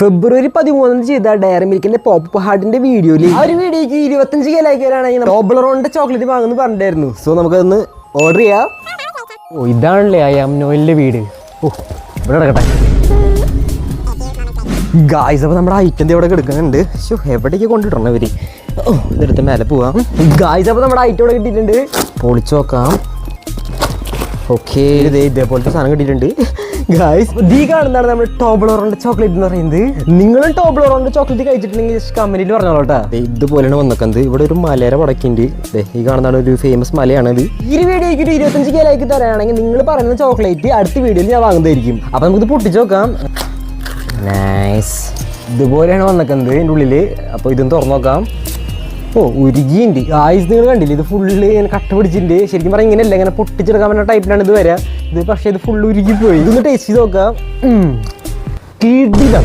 ഫെബ്രുവരി 13 ചെയ്ത diary മിൽക്കിന്റെ pop ഹാർട്ടിന്റെ വീഡിയോയിൽ ആ ഒരു വീഡിയോക്ക് 25K ലൈക്കുകാരാണെങ്കിൽ ടോബ്ലറോണിന്റെ ചോക്ലേറ്റ് വാങ്ങുന്നു പറഞ്ഞിട്ടായിരുന്നു. സോ നമുക്കതൊന്ന് ഓർഡർ ചെയ്യാം. ഓ ഇതാണല്ലേ ആ നോയിലിന്റെ വീട്. ഓ ഇവിടെ കിടക്കട്ടെ ഗായ്സ്. അപ്പോൾ നമ്മുടെ ഐറ്റം ഇവിടെ കിടക്കുന്നുണ്ട്. എവിടേക്ക് കൊണ്ടിടണം ഇവര്. ഓ ഇതെടുത്ത് മേലെ പോവാം ഗായ്സ്. അപ്പോൾ നമ്മുടെ ഐറ്റം ഇവിടെ കിട്ടിയിട്ടുണ്ട്. പൊളിച്ചു നോക്കാം. ഓക്കെ ഇതേപോലത്തെ സാധനം കിട്ടിയിട്ടുണ്ട് ഗായ്സ്. ഈ കാണുന്നതാണ് നമ്മുടെ ടോബ്ലറോണിന്റെ ചോക്ലേറ്റ് എന്ന് പറയുന്നത്. നിങ്ങളും ടോബ്ലറോണിന്റെ ചോക്ലേറ്റ് കഴിച്ചിട്ടുണ്ടെങ്കിൽ കമന്റിൽ പറഞ്ഞോളൂ കേട്ടോ. ഇതുപോലെയാണ് വന്നേക്കുന്നത്. ഇവിടെ ഒരു മലയുടെ പടക്കുണ്ട്. ഈ കാണുന്നതാണ് ഒരു ഫേമസ് മലയാണത്. ഈ വീഡിയോക്ക് ഒരു 25K ലൈക്ക് തരാണെങ്കിൽ നിങ്ങൾ പറയുന്ന ചോക്ലേറ്റ് അടുത്ത വീഡിയോയിൽ ഞാൻ വാങ്ങുന്നതായിരിക്കും. അപ്പൊ നമുക്കിത് പൊട്ടിച്ച് നോക്കാം. നൈസ്. ഇതുപോലെയാണ് വന്നേക്കുന്നത് ഇതിൻ്റെ ഉള്ളില്. അപ്പോൾ ഇതൊന്ന് തുറന്നു നോക്കാം. ഓ ഉരുകിയുണ്ട് ഗായ്സ്. നിങ്ങൾ കണ്ടില്ലേ ഇത് ഫുള്ള് ഇങ്ങനെ കട്ട പിടിച്ചിട്ടുണ്ട്. ശരിക്കും പറഞ്ഞാൽ ഇങ്ങനെയല്ല, ഇങ്ങനെ പൊട്ടിച്ചെടുക്കാൻ പറ്റുന്ന ടൈപ്പിലാണ് ഇത് വരിക. ഇത് പക്ഷേ ഇത് ഫുള്ള് ഉരുകിപ്പോയി. ഇതൊന്ന് ടേസ്റ്റ് ചെയ്ത് നോക്കാം. കിടിലം